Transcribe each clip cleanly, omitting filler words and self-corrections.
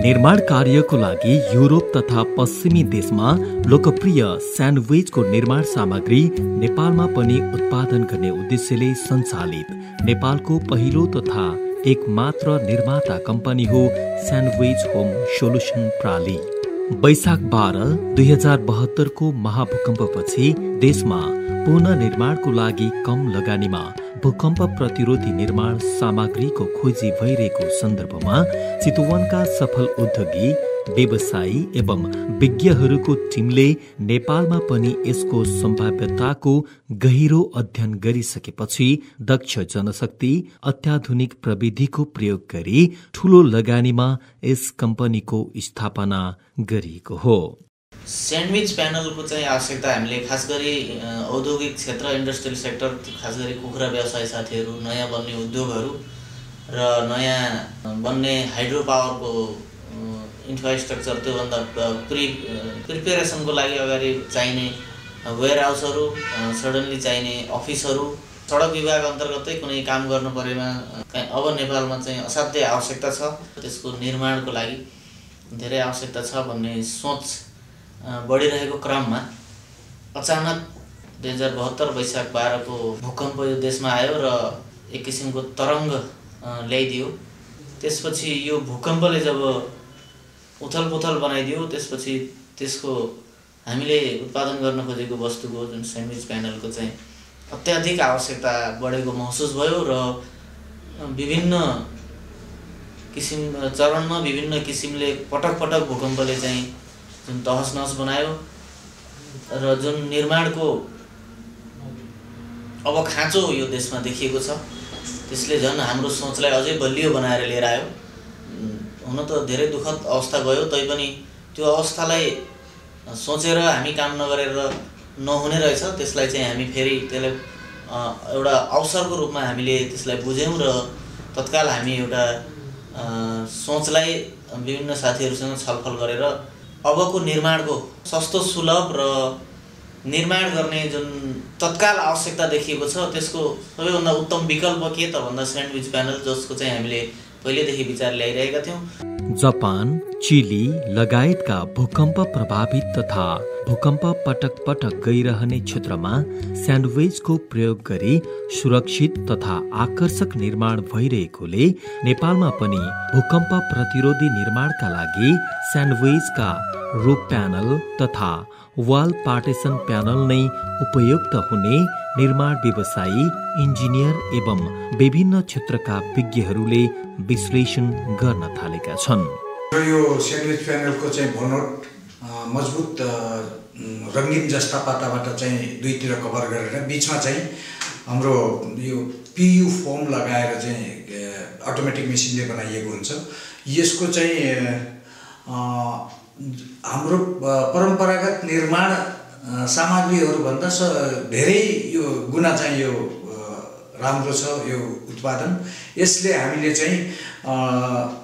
निर्माण कार्यको लागि युरोप तथा पश्चिमी देशमा लोकप्रिय स्यान्डविचको निर्माण सामग्री नेपालमा पनि उत्पादन गर्ने उद्देश्यले सञ्चालित नेपालको पहिलो तथा एकमात्र निर्माता कम्पनी हो स्यान्डविच होम सोलुसन प्राली। वैशाख 12, 2072 को महाभूकम्पपछि देशमा पुनः निर्माणको लागि कम लगानीमा भूकम्प प्रतिरोधी निर्माण सामग्रीको खोजी भइरहेको सन्दर्भमा चितवनका सफल उद्योगी व्यवसायी एवं विज्ञहरूको टिमले नेपालमा पनि यसको सम्भाव्यताको गहिरो अध्ययन गरिसकेपछि दक्ष जनशक्ति अत्याधुनिक प्रविधिको प्रयोग गरी ठूलो लगानीमा यस कम्पनीको स्थापना गरिएको हो। स्यान्डविच प्यानलको चाहिँ आवश्यकता हामीले खास गरी औद्योगिक क्षेत्र इन्डस्ट्रियल सेक्टर खास गरी कुखुरा व्यवसाय साथीहरू नयाँ बन्ने उद्योगहरू र नयाँ बन्ने हाइड्रो पावरको इन्फ्रास्ट्रक्चर त्योभन्दा प्रिपेरेसनको लागि अगाडि चाहिने वेयर हाउसहरू सडनली चाहिने अफिसहरू सडक विभाग अन्तर्गतै कुनै काम गर्नु परेमा अब नेपालमा चाहिँ असाध्यै आवश्यकता छ। त्यसको निर्माणको लागि धेरै आवश्यकता छ भन्ने सोच बढिरहेको क्रममा अचानक 2072 वैशाख 12 को भूकम्प यो देशमा आयो र एक किसिमको तरङ्ग ल्याइदियो। त्यसपछि यो भूकम्पले जब उथलपुथल बनाइदियो त्यसपछि त्यसको हामीले उत्पादन गर्न खोजेको वस्तुको जुन स्यान्डविच प्यानलको चाहिँ अत्याधिक आवश्यकता बढेको महसुस भयो र विभिन्न किसिम चरणमा विभिन्न किसिमले पटक पटक भूकम्पले चाहिँ जुन तहस नहस बनायो र जुन निर्माणको अब खाँचो यो देशमा देखिएको छ त्यसले झन् हाम्रो सोचलाई अझै बलियो बनाएर लिएर आयो। हुन त धेरै दुःखद अवस्था गयो तैपनि त्यो अवस्थालाई सोचेर हामी काम नगरेर नहुने रहेछ त्यसलाई चाहिँ हामी फेरि त्यसलाई एउटा अवसरको रूपमा हामीले त्यसलाई बुझ्यौँ र तत्काल हामी एउटा सोचलाई विभिन्न साथीहरूसँग छलफल गरेर अबको निर्माणको सस्तो सुलभ र निर्माण गर्ने जुन तत्काल आवश्यकता देखिएको छ त्यसको सबैभन्दा उत्तम विकल्प के त भन्दा स्यान्डविच प्यानल जसको चाहिँ हामीले पहिलेदेखि विचार ल्याइरहेका थियौँ। जापान, चिली लगायतका भूकम्प प्रभावित तथा भूकम्प पटक पटक गइरहने क्षेत्रमा स्यान्डविचको प्रयोग गरी सुरक्षित तथा आकर्षक निर्माण भइरहेकोले नेपालमा पनि भूकम्प प्रतिरोधी निर्माणका लागि स्यान्डविचका रूप प्यानल तथा वाल पार्टेसन प्यानल नै उपयुक्त हुने निर्माण व्यवसायी इन्जिनियर एवं विभिन्न क्षेत्रका विज्ञहरूले विश्लेषण गर्न थालेका छन्। यो स्यान्डविच प्यानलको चाहिँ बनोट मजबुत रङ्गीन जस्ता पाताबाट चाहिँ दुईतिर कभर गरेर बिचमा चाहिँ हाम्रो यो पियु फोम लगाएर चाहिँ अटोमेटिक मेसिनले बनाइएको हुन्छ। यसको चाहिँ हाम्रो परम्परागत निर्माण सामग्रीहरूभन्दा धेरै यो गुणा चाहिँ यो राम्रो छ यो उत्पादन। यसले हामीले चाहिँ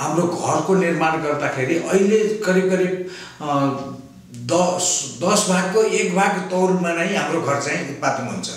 हाम्रो घरको निर्माण गर्दाखेरि अहिले करिब करिब 10 भागको 1 भाग तौलमा नै हाम्रो घर चाहिँ उत्पादन हुन्छ।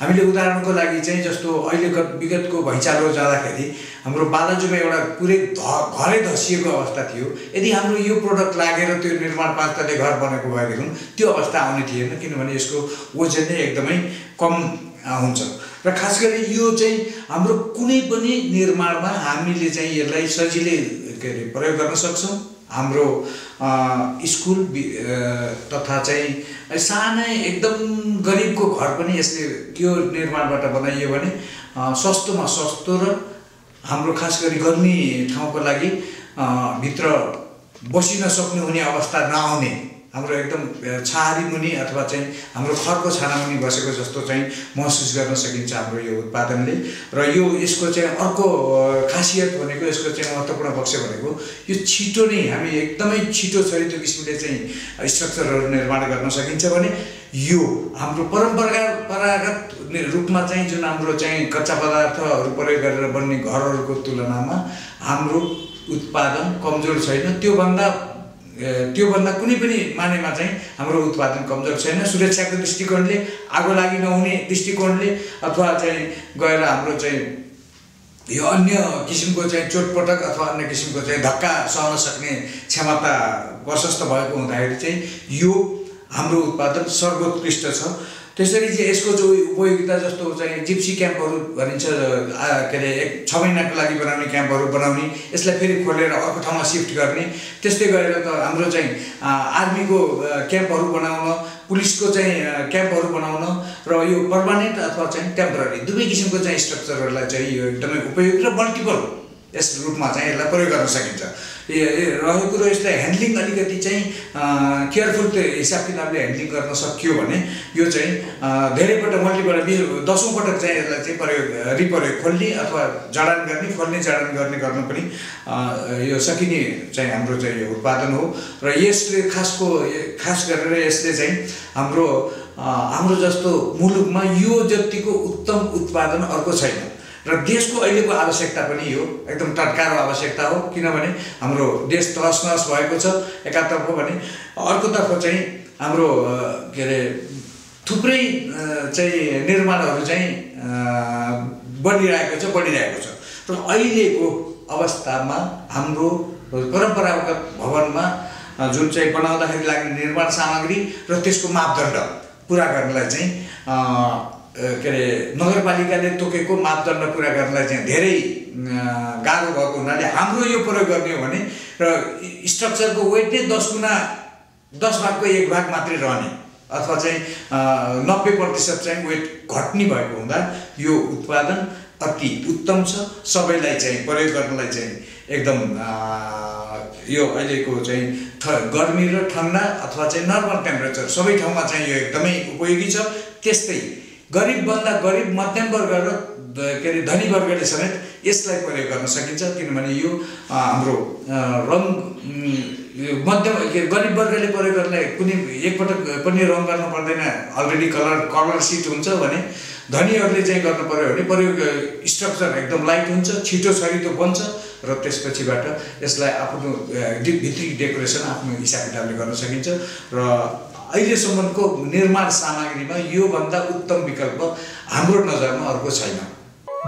हामीले उदाहरणको लागि चाहिँ जस्तो अहिले विगतको भैँचालो जाँदाखेरि हाम्रो बालाजुमा एउटा पुरै घरै धसिएको अवस्था थियो। यदि हाम्रो यो प्रोडक्ट लागेर त्यो निर्माण 5 तले घर बनेको भएदेखि त्यो अवस्था आउने थिएन किनभने यसको वजन नै एकदमै कम हुन्छ र खास गरी यो चाहिँ हाम्रो कुनै पनि निर्माणमा हामीले चाहिँ यसलाई सजिलै प्रयोग गर्न सक्छौँ। हाम्रो स्कुल तथा चाहिँ सानै एकदम गरिबको घर पनि यसले त्यो निर्माणबाट बनाइयो भने सस्तोमा सस्तो र हाम्रो खास गरी गर्मी ठाउँको लागि भित्र बसिन सक्नु हुने अवस्था नआउने हाम्रो एकदम छाहारी मुनि अथवा चाहिँ हाम्रो खरको छाना मुनि बसेको जस्तो चाहिँ महसुस गर्न सकिन्छ हाम्रो यो उत्पादनले। र यो यसको चाहिँ अर्को खासियत भनेको यसको चाहिँ महत्त्वपूर्ण पक्ष भनेको यो छिटो नै हामी एकदमै छिटो छरितो किसिमले चाहिँ स्ट्रक्चरहरू निर्माण गर्न सकिन्छ भने यो हाम्रो परम्परागत रूपमा चाहिँ जुन हाम्रो चाहिँ कच्चा पदार्थहरू प्रयोग गरेर बन्ने घरहरूको तुलनामा हाम्रो उत्पादन कमजोर छैन। त्योभन्दा कुनै पनि मानेमा चाहिँ हाम्रो उत्पादन कमजोर छैन। सुरक्षाको दृष्टिकोणले, आगो लागि नहुने दृष्टिकोणले अथवा चाहिँ गएर हाम्रो चाहिँ यो अन्य किसिमको चाहिँ चोटपटक अथवा अन्य किसिमको चाहिँ धक्का सहन सक्ने क्षमता प्रशस्त भएको हुँदाखेरि चाहिँ यो हाम्रो उत्पादन सर्वोत्कृष्ट छ। त्यसरी चाहिँ यसको जो उपयोगिता जस्तो चाहिँ जिप्सी क्याम्पहरू भनिन्छ, के अरे 6 महिनाको लागि बनाउने क्याम्पहरू बनाउने, यसलाई फेरि खोलेर अर्को ठाउँमा सिफ्ट गर्ने, त्यस्तै गरेर त हाम्रो चाहिँ आर्मीको क्याम्पहरू बनाउन, पुलिसको चाहिँ क्याम्पहरू बनाउन र यो पर्मानेन्ट अथवा चाहिँ टेम्पररी दुवै किसिमको चाहिँ स्ट्रक्चरहरूलाई चाहिँ यो एकदमै उपयोगी र मल्टिपल यस रूपमा चाहिँ यसलाई प्रयोग गर्न सकिन्छ। रहेको कुरो यसलाई ह्यान्डलिङ अलिकति चाहिँ केयरफुल हिसाब किताबले ह्यान्डलिङ गर्न सकियो भने यो चाहिँ धेरैपटक मल्टिपल 10औं पटक चाहिँ यसलाई चाहिँ रिप्रयोग खोल्ने अथवा जडान गर्ने, खोल्ने जडान गर्न पनि यो सकिने चाहिँ हाम्रो चाहिँ यो उत्पादन हो। र यसले खास गरेर यसले चाहिँ हाम्रो जस्तो मुलुकमा यो जतिको उत्तम उत्पादन अर्को छैन। र देशको अहिलेको आवश्यकता पनि यो एकदम टटकारो आवश्यकता हो, किनभने हाम्रो देश तहस भएको छ एकातर्फ भने, अर्कोतर्फ चाहिँ हाम्रो के अरे थुप्रै चाहिँ निर्माणहरू चाहिँ बढिरहेको छ। र अहिलेको अवस्थामा हाम्रो परम्परागत भवनमा जुन चाहिँ बनाउँदाखेरि लाग्ने निर्माण सामग्री र त्यसको मापदण्ड पुरा गर्नलाई चाहिँ के अरे नगरपालिकाले तोकेको मापदण्ड पुरा गर्नलाई चाहिँ धेरै गाह्रो भएको हुनाले हाम्रो यो प्रयोग गर्ने हो भने र स्ट्रक्चरको वेट नै 10 भागको 1 भाग मात्रै रहने अथवा चाहिँ 90% चाहिँ वेट घट्ने भएको हुँदा यो उत्पादन अति उत्तम छ। सबैलाई चाहिँ प्रयोग गर्नलाई चाहिँ एकदम यो अहिलेको चाहिँ गर्मी र ठन्डा अथवा चाहिँ नर्मल टेम्परेचर सबै ठाउँमा चाहिँ यो एकदमै उपयोगी छ। त्यस्तै गरिबभन्दा गरिब, मध्यम वर्ग र के अरे धनी वर्गले समेत यसलाई प्रयोग गर्न सकिन्छ, किनभने यो हाम्रो रङ मध्यम गरिब वर्गले प्रयोग गर्नलाई कुनै एकपटक पनि रङ गर्न पर्दैन, अलरेडी कलर सिट हुन्छ भने धनीहरूले चाहिँ गर्नु पर्यो भने प्रयोग स्ट्रक्चर एकदम लाइट हुन्छ, छिटो छरितो बन्छ र त्यसपछिबाट यसलाई आफ्नो भित्री डेकोरेसन आफ्नो हिसाब किताबले गर्न सकिन्छ। र अहिलेसम्मको निर्माण सामग्रीमा योभन्दा उत्तम विकल्प हाम्रो नजरमा अर्को छैन।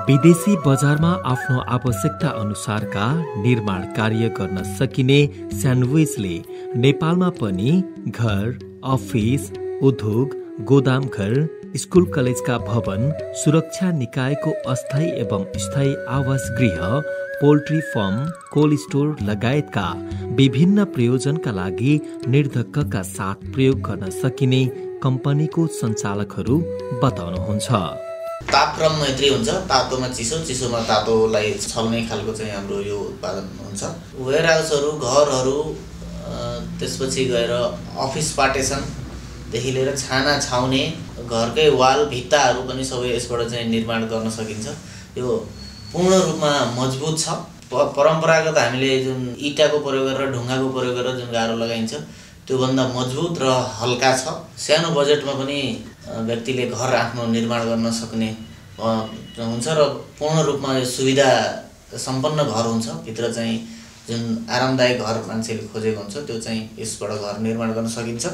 विदेशी बजारमा आफ्नो आवश्यकता अनुसारका निर्माण कार्य गर्न सकिने स्यान्डविचले नेपालमा पनि घर, अफिस, उद्योग, गोदामघर, स्कुल कलेजका भवन, सुरक्षा निकायको अस्थायी एवं स्थायी आवास गृह, पोल्ट्री फार्म, कोल्ड स्टोर लगायतका विभिन्न प्रयोजनका लागि निर्धक्कका साथ प्रयोग गर्न सकिने कम्पनीको सञ्चालकहरू बताउनुहुन्छ। तापक्रम मैत्री हुन्छ, तातोमा चिसो, चिसोमा तातोलाई छल्ने खालको चाहिँ हाम्रो यो उत्पादन हुन्छ। वेयर हाउसहरू, घरहरू, त्यसपछि गएर अफिस पार्टेसनदेखि लिएर छाना छाउने, घरकै वाल भित्ताहरू पनि सबै यसबाट चाहिँ निर्माण गर्न सकिन्छ। यो पूर्ण रूपमा मजबुत छ। परम्परागत हामीले जुन इँटाको प्रयोग गरेर ढुङ्गाको प्रयोग गरेर जुन गाह्रो लगाइन्छ त्योभन्दा मजबुत र हल्का छ। सानो बजेटमा पनि व्यक्तिले घर आफ्नो निर्माण गर्न सक्ने हुन्छ र पूर्ण रूपमा सुविधा सम्पन्न घर हुन्छ। भित्र चाहिँ जुन आरामदायक घर मान्छेले खोजेको हुन्छ त्यो चाहिँ यसबाट घर निर्माण गर्न सकिन्छ।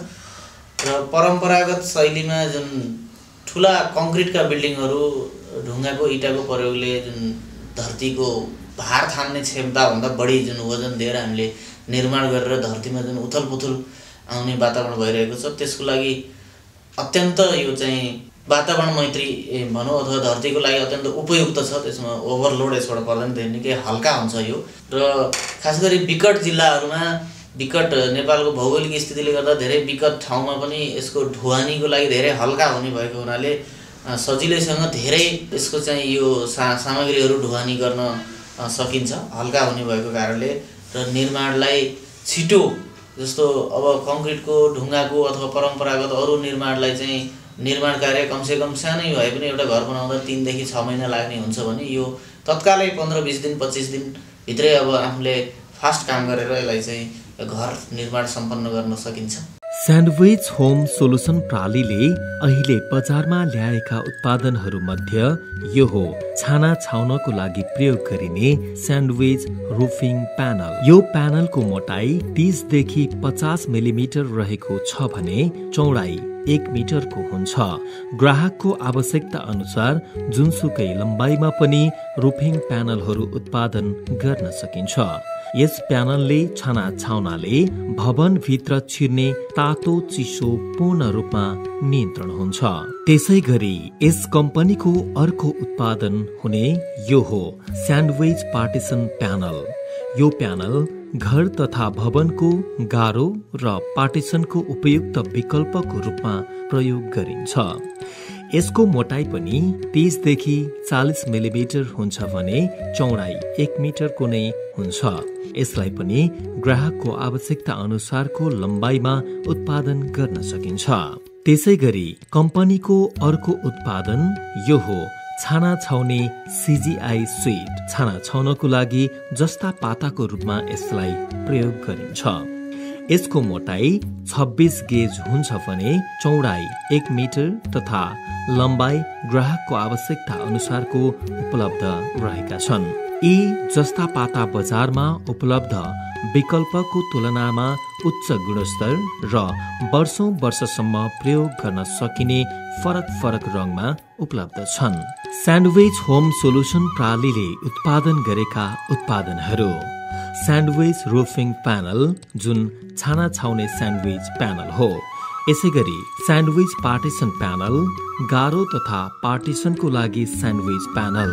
र परम्परागत शैलीमा जुन ठुला कङ्क्रिटका बिल्डिङहरू ढुङ्गाको इँटाको प्रयोगले जुन धरतीको भार थाम्ने क्षमताभन्दा बढी जुन वजन दिएर हामीले निर्माण गरेर धरतीमा जुन उथलपुथल आउने वातावरण भइरहेको छ त्यसको लागि अत्यन्त यो चाहिँ वातावरण मैत्री भनौँ अथवा धरतीको लागि अत्यन्त उपयुक्त छ। त्यसमा ओभरलोड यसबाट पर्दैन, धेरै निकै हल्का हुन्छ यो। र खास गरी विकट जिल्लाहरूमा, विकट नेपालको भौगोलिक स्थितिले गर्दा धेरै विकट ठाउँमा पनि यसको ढुवानीको लागि धेरै हल्का हुने भएको हुनाले सजिलैसँग धेरै यसको चाहिँ यो सामग्रीहरू ढुवानी गर्न सकिन्छ, हल्का हुने भएको कारणले। र निर्माणलाई छिटो, जस्तो अब कङ्क्रिटको, ढुङ्गाको अथवा परम्परागत अरू निर्माणलाई चाहिँ निर्माण कार्य कमसेकम सानै भए पनि एउटा घर बनाउँदा 3 देखि 6 महिना लाग्ने हुन्छ भने यो तत्कालै 15-20 दिन 25 दिन भित्रै अब आफूले फास्ट काम गरेर यसलाई चाहिँ घर निर्माण सम्पन्न गर्न सकिन्छ। स्यान्डविच होम सोलुसन प्रणालीले अहिले बजारमा ल्याएका उत्पादनहरूमध्ये यो हो छाना छाउनको लागि प्रयोग गरिने स्यान्डविच रुफिङ प्यानल। यो प्यानलको मोटाई 30 देखि 50 मिलिमिटर रहेको छ भने चौडाई 1 मिटरको हुन्छ। ग्राहकको आवश्यकता अनुसार जुनसुकै लम्बाइमा पनि रुफिङ प्यानलहरू उत्पादन गर्न सकिन्छ। यस प्यानलले छाना छाउनाले भवनभित्र छिर्ने तातो चिसो पूर्ण रूपमा नियन्त्रण हुन्छ। त्यसै गरी यस कम्पनीको अर्को उत्पादन हुने यो हो स्यान्डविच पार्टिसन प्यानल। यो प्यानल घर तथा भवनको गारो र पार्टिसनको उपयुक्त विकल्पको रूपमा प्रयोग गरिन्छ। यसको मोटाई पनि 30 देखि 40 मिलिमिटर हुन्छ भने चौडाई 1 मिटरको नै हुन्छ। यसलाई पनि ग्राहकको आवश्यकता अनुसारको लम्बाइमा उत्पादन गर्न सकिन्छ। त्यसै गरी कम्पनीको अर्को उत्पादन यो हो छाना छाउने CGI स्विट। छाना छाउनको लागि जस्ता पाताको रूपमा यसलाई प्रयोग गरिन्छ। यसको मोटाई 26 गेज हुन्छ भने चौडाई 1 मिटर तथा लम्बाई ग्राहकको आवश्यकता अनुसारको उपलब्ध रहेका छन्। यी जस्ता पाता बजारमा उपलब्ध विकल्पको तुलनामा उच्च गुणस्तर र वर्षौं वर्षसम्म प्रयोग गर्न सकिने फरक रङमा उपलब्ध छन्। स्यान्डविच होम सोलुसन प्रणालीले उत्पादन गरेका उत्पादनहरू स्यान्डविच रुफिङ प्यानल जुन छाना छाउने स्यान्डविच प्यानल हो। यसै गरी स्यान्डविच पार्टिसन प्यानल गारो तथा पार्टिसनको लागि स्यान्डविच प्यानल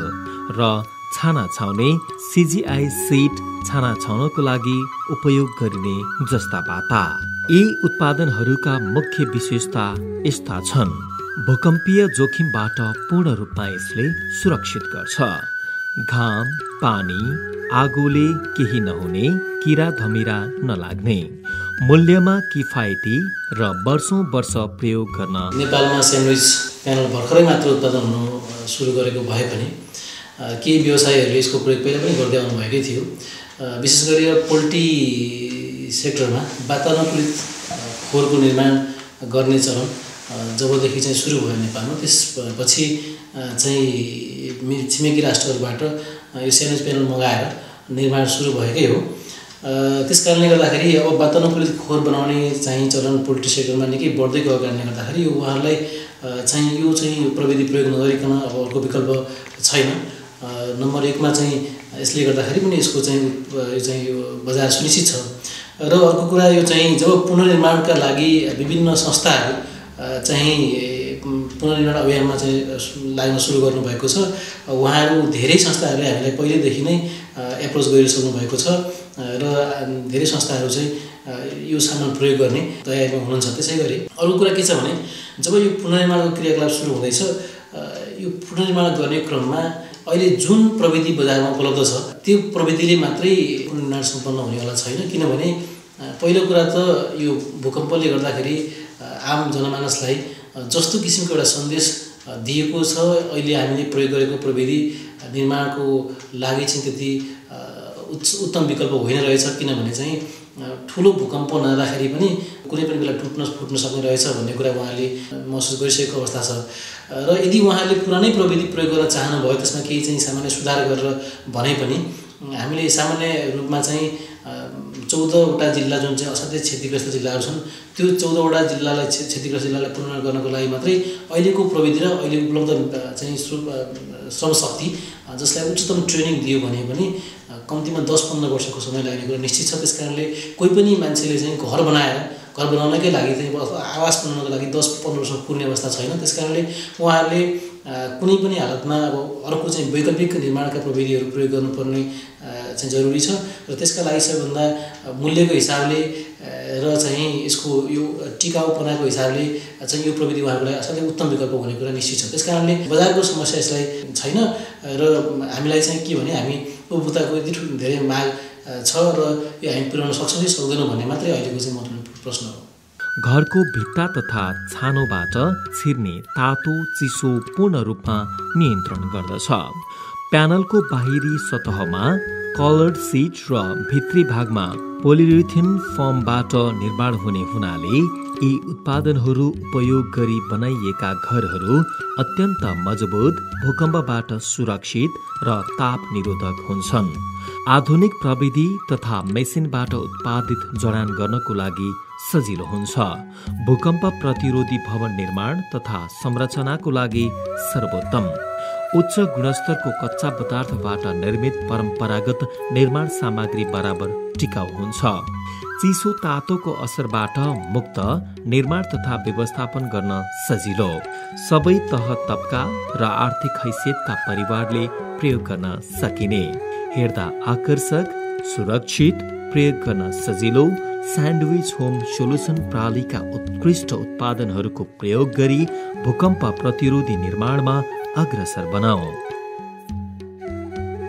र छाना छाउने CGI सिट छाना छाउनको लागि उपयोग गरिने जस्ता पाता। यी उत्पादनहरूका मुख्य विशेषता यस्ता छन्। भूकम्पीय जोखिमबाट पूर्ण रूपमा यसले सुरक्षित गर्छ। घाम पानी आगोले केही नहुने, किरा धमिरा नलाग्ने, मूल्यमा किफायती र वर्षौं वर्ष प्रयोग गर्न। नेपालमा स्यान्डविच प्यानल भर्खरै मात्र उत्पादन हुनु सुरु गरेको भए पनि केही व्यवसायीहरूले यसको प्रयोग पहिला पनि गर्दै आउनु भएकै थियो। विशेष गरी पोल्ट्री सेक्टरमा वातानुकूलित खोरको निर्माण गर्ने चलन जबदेखि चाहिँ सुरु भयो नेपालमा, त्यसपछि चाहिँ छिमेकी राष्ट्रहरूबाट यो स्यान्डविच प्यानल मगाएर निर्माण सुरु भएकै हो। त्यस कारणले गर्दाखेरि अब वातानुकूलित खोर बनाउने चाहिँ चलन पोल्ट्री सेक्टरमा निकै बढ्दै गएको कारणले गर्दाखेरि यो उहाँहरूलाई चाहिँ यो प्रविधि प्रयोग नगरिकन अब अर्को विकल्प छैन। नम्बर 1 मा चाहिँ यसले गर्दाखेरि पनि यसको चाहिँ यो बजार सुनिश्चित छ। र अर्को कुरा यो चाहिँ जब पुनर्निर्माणका लागि विभिन्न संस्थाहरू चाहिँ पुनर्निर्माण अभियानमा चाहिँ लाग्न सुरु गर्नुभएको छ। उहाँहरू धेरै संस्थाहरूले हामीलाई पहिलेदेखि नै एप्रोच गरिसक्नु भएको छ र धेरै संस्थाहरू चाहिँ यो सामान प्रयोग गर्ने तयारीमा हुनुहुन्छ। त्यसै गरी अरू कुरा के छ भने जब यो पुनर्निर्माणको क्रियाकलाप सुरु हुँदैछ, यो पुनर्निर्माण गर्ने क्रममा अहिले जुन प्रविधि बजारमा उपलब्ध छ त्यो प्रविधिले मात्रै पुनर्निर्माण सम्पन्न हुनेवाला छैन। किनभने पहिलो कुरा त यो भूकम्पले गर्दाखेरि आम जनमानसलाई जस्तो किसिमको एउटा सन्देश दिएको छ, अहिले हामीले प्रयोग गरेको प्रविधि निर्माणको लागि चाहिँ त्यति उत्तम विकल्प होइन रहेछ। किनभने चाहिँ ठुलो भूकम्प नहुँदाखेरि पनि कुनै पनि बेला फुट्न सक्ने रहेछ भन्ने कुरा उहाँले महसुस गरिसकेको अवस्था छ। र यदि उहाँले पुरानै प्रविधि प्रयोग गर्न चाहनुभयो, त्यसमा केही चाहिँ सामान्य सुधार गरेर भने पनि हामीले सामान्य रूपमा चाहिँ 14वटा जिल्ला जुन चाहिँ असाध्यै क्षतिग्रस्त जिल्लाहरू छन्, त्यो 14वटा जिल्लालाई क्षतिग्रस्त जिल्लालाई पुनर्निर्माण गर्नको लागि मात्रै अहिलेको प्रविधि र अहिले उपलब्ध चाहिँ श्रमशक्ति जसलाई उच्चतम ट्रेनिङ दियो भने पनि कम्तीमा 10-15 वर्षको समय लाग्ने कुरा निश्चित छ। त्यस कारणले कोही पनि मान्छेले चाहिँ घर बनाउनकै लागि चाहिँ आवास बनाउनको लागि 10-15 वर्ष पुग्ने अवस्था छैन। त्यस कारणले उहाँहरूले कुनै पनि हालतमा अब अर्को चाहिँ वैकल्पिक निर्माणका प्रविधिहरू प्रयोग गर्नुपर्ने चाहिँ जरुरी छ। र त्यसका लागि सबैभन्दा मूल्यको हिसाबले र चाहिँ यसको यो टिकाउपनाको हिसाबले चाहिँ यो प्रविधि उहाँहरूको लागि असाध्यै उत्तम विकल्प हुने कुरा निश्चित छ। त्यस कारणले बजारको समस्या यसलाई छैन र हामीलाई चाहिँ के भने हामी उपभोक्ताको यति धेरै माग छ र यो हामी पुर्याउन सक्छौँ कि सक्दैनौँ भन्ने मात्रै अहिलेको चाहिँ महत्त्वपूर्ण प्रश्न हो। घरको भित्ता तथा छानोबाट छिर्ने तातो चिसो पूर्ण रूपमा नियन्त्रण गर्दछ। प्यानलको बाहिरी सतहमा कलर्ड सिट र भित्री भागमा पोलियुरेथिन फोमबाट निर्माण हुने हुनाले यी उत्पादनहरू उपयोग गरी बनाइएका घरहरू अत्यन्त मजबुत, भूकम्पबाट सुरक्षित र ताप निरोधक हुन्छन्। आधुनिक प्रविधि तथा मेसिनबाट उत्पादित जडान गर्नको लागि सजिलो हुन्छ। भूकम्प प्रतिरोधी भवन निर्माण तथा संरचनाको लागि सर्वोत्तम। उच्च गुणस्तरको कच्चा पदार्थबाट निर्मित परम्परागत निर्माण सामग्री बराबर टिकाउ हुन्छ। चिसो तातोको असरबाट मुक्त, निर्माण तथा व्यवस्थापन गर्न सजिलो। सबै तह तबका र आर्थिक हैसियतका परिवारले प्रयोग गर्न सकिने, हेर्दा आकर्षक, सुरक्षित, प्रयोग गर्न सजिलो स्यान्डविच होम सोलुसन प्रणालीका उत्कृष्ट उत्पादनहरूको प्रयोग गरी भूकम्प प्रतिरोधी निर्माणमा अग्रसर बनाऊ।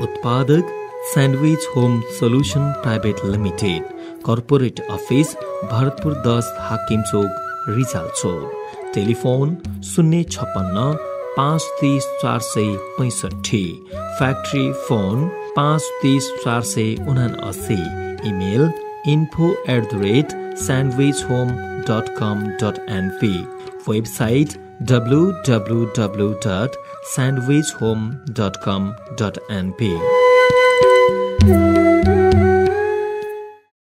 उत्पादक Sandwich Home Solution Private Limited, corporate office Bharatpur 10 Hakim Chowk, Rijal Chowk. Telephone 056 530 465, factory phone 530 479, email info@sandwichhome.com.np, website www.sandwichhome.com.np।